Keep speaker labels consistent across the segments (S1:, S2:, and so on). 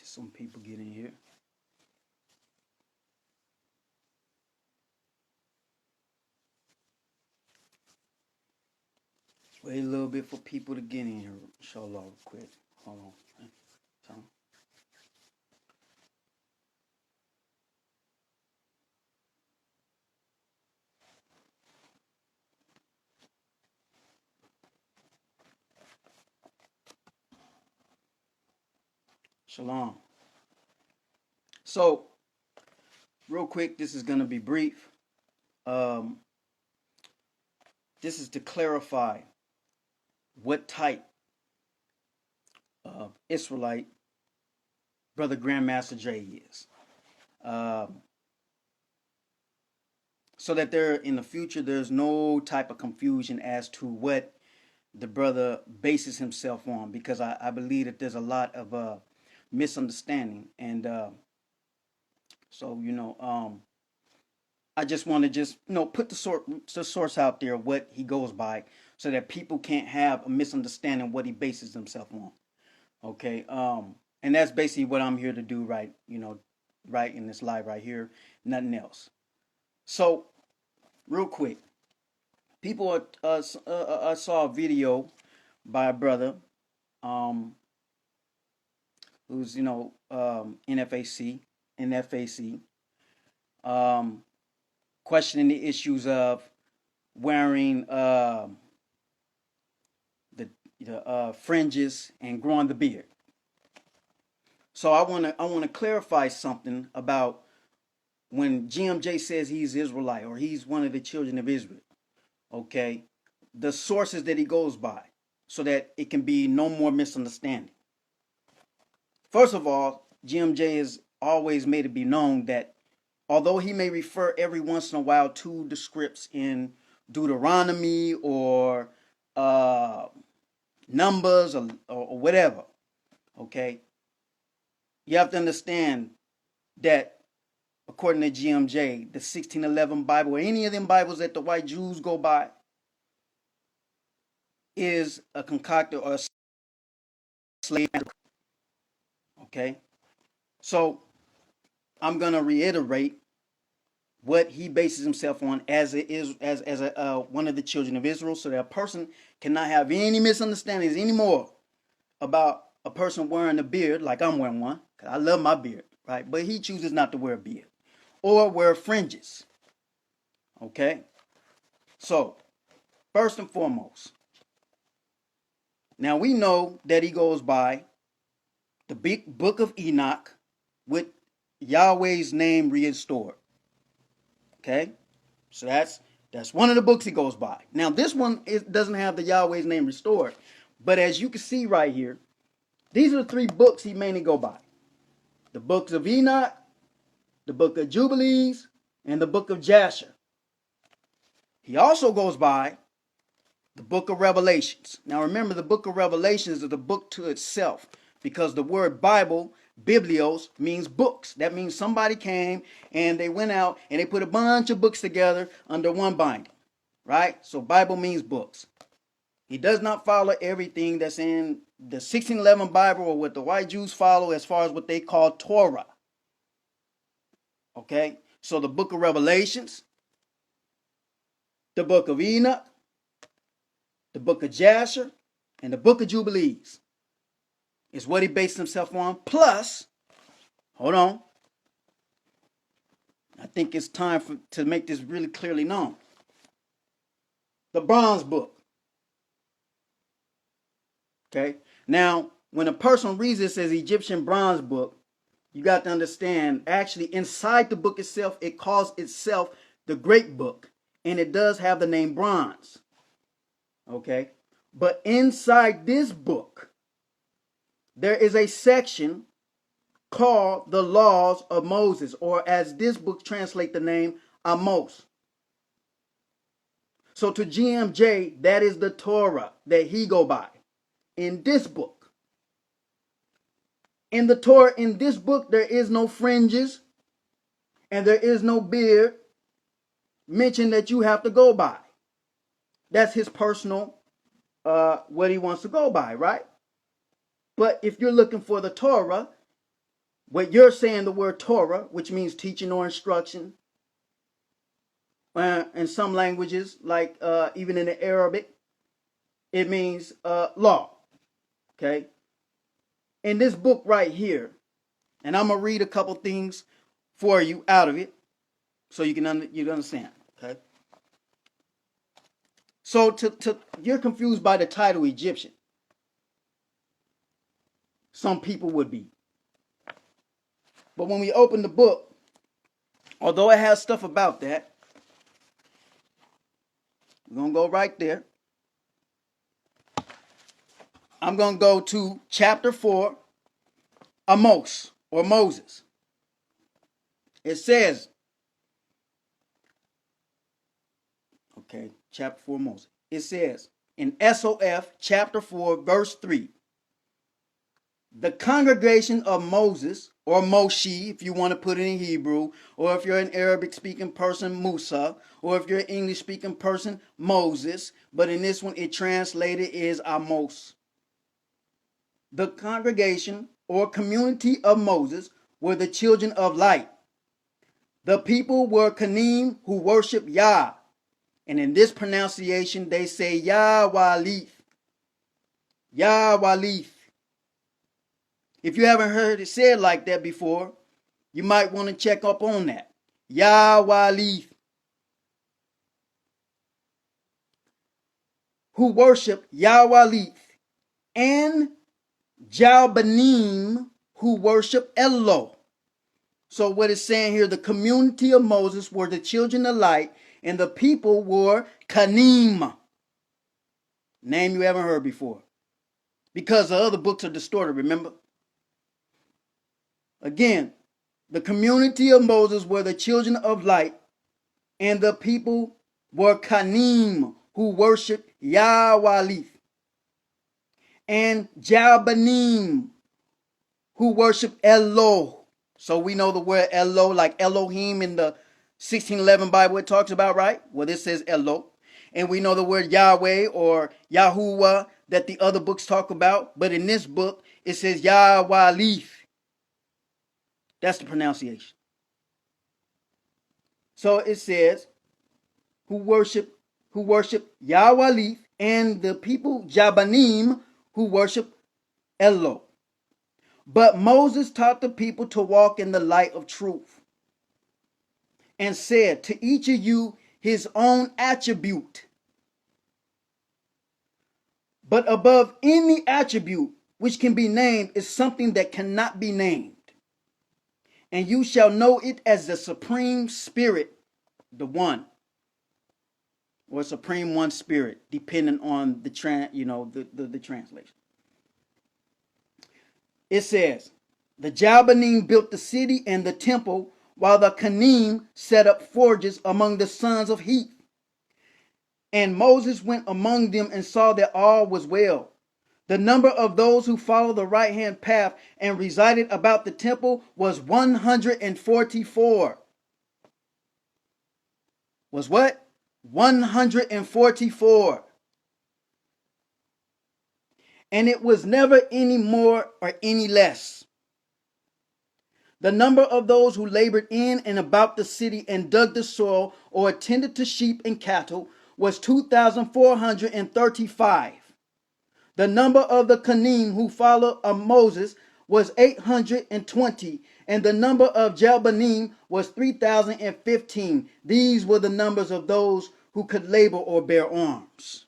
S1: Some people get in here. Wait a little bit for people to get in here. Inshallah, real quick. Hold on. So, Shalom. So, real quick, this is going to be brief. This is to clarify what type of Israelite Brother Grandmaster JAY is. So that there in the future there's no type of confusion as to what the brother bases himself on, because I believe that there's a lot of misunderstanding, and so I just want to put the source out there, what he goes by, so that people can't have a misunderstanding what he bases himself on. Okay, and that's basically what I'm here to do, right? Right in this live right here, nothing else. So, real quick, people, I saw a video by a brother, who's NFAC, questioning the issues of wearing the fringes and growing the beard. So I want to clarify something about when GMJ says he's Israelite or he's one of the children of Israel. Okay, the sources that he goes by, so that it can be no more misunderstanding. First of all, GMJ has always made it be known that although he may refer every once in a while to the scripts in Deuteronomy or Numbers or whatever, okay, you have to understand that according to GMJ, the 1611 Bible or any of them Bibles that the white Jews go by is a concocted or a slave. Okay, so I'm gonna reiterate what he bases himself on as one of the children of Israel, so that a person cannot have any misunderstandings anymore about a person wearing a beard like I'm wearing one, because I love my beard, right? But he chooses not to wear a beard or wear fringes. Okay, so first and foremost, now we know that he goes by the big book of Enoch with Yahweh's name restored. Okay, so that's one of the books he goes by. Now this one doesn't have the Yahweh's name restored, but as you can see right here, these are the three books he mainly go by: the books of Enoch, the book of Jubilees, and the book of Jasher. He also goes by the book of Revelations. Now remember, the book of Revelations is the book to itself, because the word Bible, biblios, means books. That means somebody came and they went out and they put a bunch of books together under one binding, right? So Bible means books. He does not follow everything that's in the 1611 Bible or what the white Jews follow as far as what they call Torah. Okay, so the book of Revelations, the book of Enoch, the book of Jasher, and the book of Jubilees is what he based himself on. Plus, hold on, I think it's time to make this really clearly known. The bronze book. Okay, now when a person reads this as Egyptian bronze book, you got to understand, actually inside the book itself, it calls itself the Great Book, and it does have the name bronze. Okay, but inside this book, there is a section called the Laws of Moses, or as this book translates the name, Amos. So to GMJ, that is the Torah that he go by in this book. In the Torah, in this book, there is no fringes and there is no beard mentioned that you have to go by. That's his personal, what he wants to go by, right? But if you're looking for the Torah, What you're saying, the word Torah, which means teaching or instruction, in some languages, like even in the Arabic, it means law. Okay. In this book right here, and I'm gonna read a couple things for you out of it, so you can understand. Okay. So you're confused by the title Egyptian. Some people would be. But when we open the book, although it has stuff about that, we're going to go right there. I'm going to go to chapter 4, Amos, or Moses. It says, okay, chapter 4, Moses. It says in SOF, chapter 4, verse 3, the congregation of Moses, or Moshe, if you want to put it in Hebrew, or if you're an Arabic-speaking person, Musa, or if you're an English-speaking person, Moses, but in this one, it translated is Amos. The congregation, or community of Moses, were the children of light. The people were Kanim, who worship Yah, and in this pronunciation, they say Yah Walith. Yah Walith. If you haven't heard it said like that before, you might want to check up on that. Yah Walith. Who worship Yah Walith. And Jalbanim, who worship Elo. So what it's saying here, the community of Moses were the children of light, and the people were Kanim. Name you haven't heard before. Because the other books are distorted, remember? Again, the community of Moses were the children of light, and the people were Kanim, who worship Yahwalith, and Jalbanim, who worship Elo. So we know the word Elo, like Elohim in the 1611 Bible it talks about, right? Well, this says Elo. And we know the word Yahweh or Yahuwah that the other books talk about. But in this book, it says Yahwalith. That's the pronunciation. So it says, who worship Yahwalith, and the people Jabanim, who worship Elo. But Moses taught the people to walk in the light of truth, and said, to each of you his own attribute. But above any attribute which can be named is something that cannot be named. And you shall know it as the Supreme Spirit, the One, or Supreme One Spirit, depending on the translation. It says, the Jalbanim built the city and the temple, while the Kanim set up forges among the sons of Heth. And Moses went among them and saw that all was well. The number of those who followed the right-hand path and resided about the temple was 144. Was what? 144. And it was never any more or any less. The number of those who labored in and about the city and dug the soil or attended to sheep and cattle was 2,435. The number of the Kanim who followed Moses was 820, and the number of Jalbanim was 3,015. These were the numbers of those who could labor or bear arms.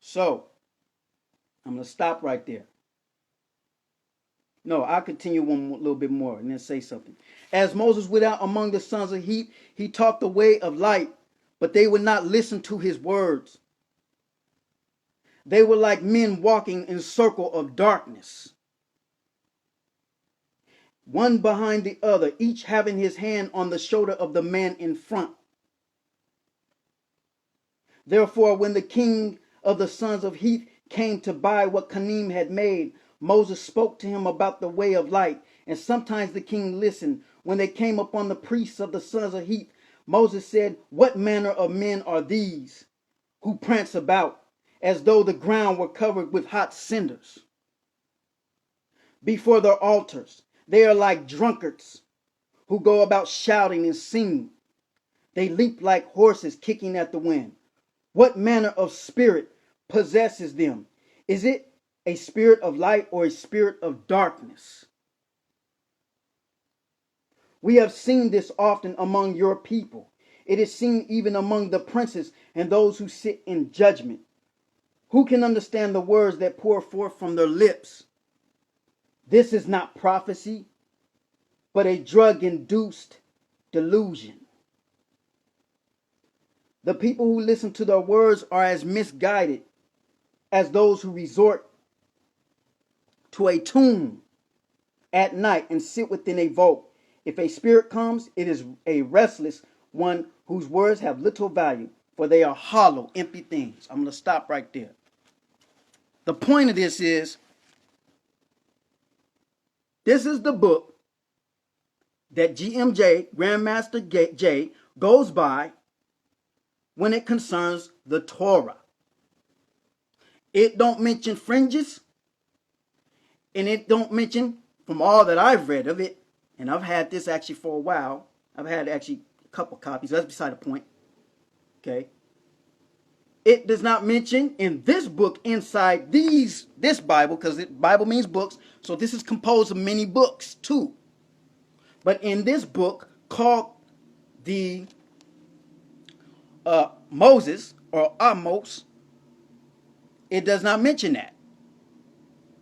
S1: So, I'm going to stop right there. No, I'll continue one little bit more and then say something. As Moses went out among the sons of Heth, he taught the way of light, but they would not listen to his words. They were like men walking in a circle of darkness, one behind the other, each having his hand on the shoulder of the man in front. Therefore, when the king of the sons of Heth came to buy what Kanim had made, Moses spoke to him about the way of light, and sometimes the king listened. When they came upon the priests of the sons of Heth, Moses said, what manner of men are these, who prance about as though the ground were covered with hot cinders. Before their altars, they are like drunkards who go about shouting and singing. They leap like horses kicking at the wind. What manner of spirit possesses them? Is it a spirit of light or a spirit of darkness? We have seen this often among your people. It is seen even among the princes and those who sit in judgment. Who can understand the words that pour forth from their lips? This is not prophecy, but a drug-induced delusion. The people who listen to their words are as misguided as those who resort to a tomb at night and sit within a vault. If a spirit comes, it is a restless one whose words have little value, for they are hollow, empty things. I'm going to stop right there. The point of this is the book that GMJ, Grandmaster Jay, goes by when it concerns the Torah. It don't mention fringes, and it don't mention, from all that I've read of it, and I've had this actually for a while. I've had actually a couple copies. That's beside the point. Okay. It does not mention in this book inside this Bible, because Bible means books, so this is composed of many books too. But in this book called the Moses or Amos, it does not mention that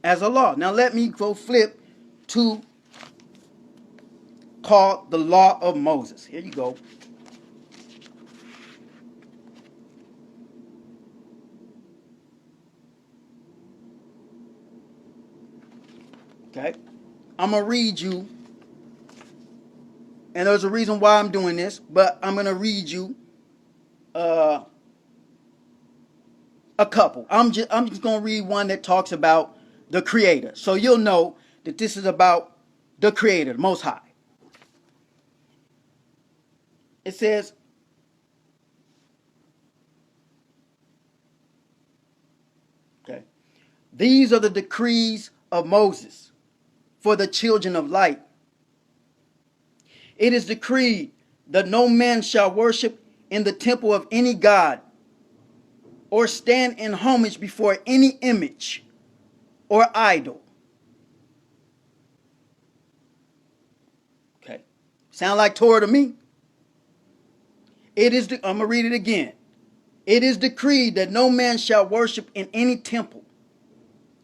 S1: as a law. Now let me go flip to called the Law of Moses. Here you go. Okay. I'm going to read you, and there's a reason why I'm doing this, but I'm going to read you a couple. I'm just going to read one that talks about the Creator. So you'll know that this is about the Creator, the Most High. It says, okay, these are the decrees of Moses for the children of light. It is decreed that no man shall worship in the temple of any god or stand in homage before any image or idol. Okay. Sound like Torah to me? I'm going to read it again. It is decreed that no man shall worship in any temple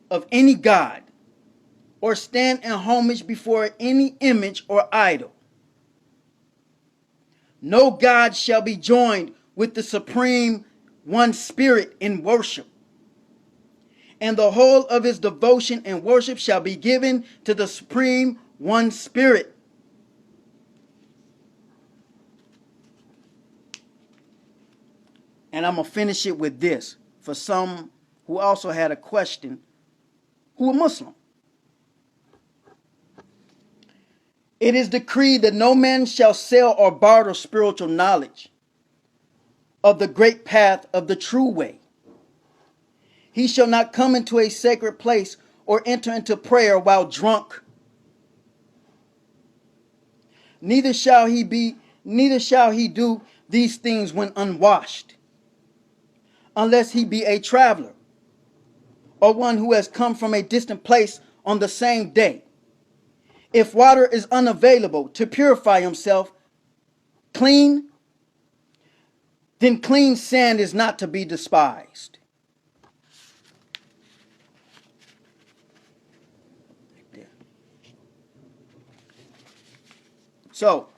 S1: of any god or stand in homage before any image or idol. No god shall be joined with the Supreme One Spirit in worship, and the whole of his devotion and worship shall be given to the Supreme One Spirit. And I'm going to finish it with this for some who also had a question who are Muslim. It is decreed that no man shall sell or barter spiritual knowledge of the great path of the true way. He shall not come into a sacred place or enter into prayer while drunk. Neither shall he do these things when unwashed, unless he be a traveler or one who has come from a distant place on the same day. If water is unavailable to purify himself clean, then clean sand is not to be despised. Right there. So,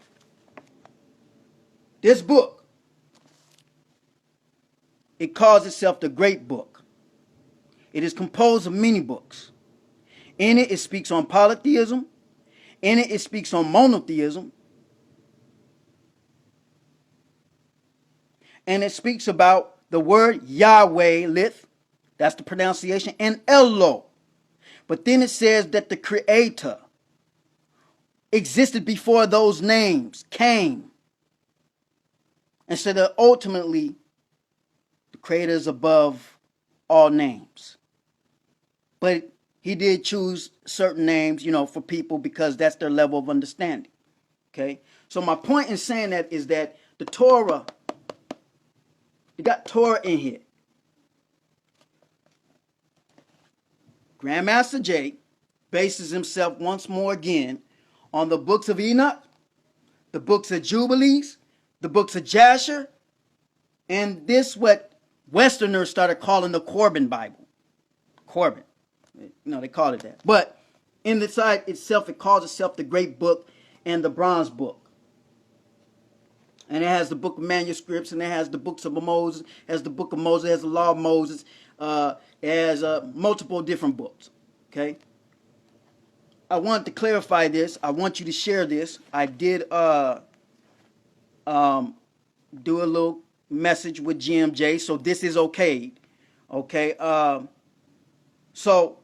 S1: this book, it calls itself the Great Book. It is composed of many books. In it, it speaks on polytheism. In it, it speaks on monotheism. And it speaks about the word Yahweh, Lith, that's the pronunciation, and Elo. But then it says that the Creator existed before those names came. And so that ultimately, the Creator is above all names. But he did choose certain names, for people because that's their level of understanding. Okay? So my point in saying that is that the Torah, you got Torah in here. Grandmaster Jay bases himself once more again on the books of Enoch, the books of Jubilees, the books of Jasher, and this what Westerners started calling the Corbin Bible. Corbin. They call it that. But in the side itself, it calls itself the Great Book and the Bronze Book. And it has the book of manuscripts, and it has the books of Moses, it has the book of Moses, it has the law of Moses, it has multiple different books. Okay? I wanted to clarify this. I want you to share this. I did do a little message with GMJ, so this is okay. Okay? So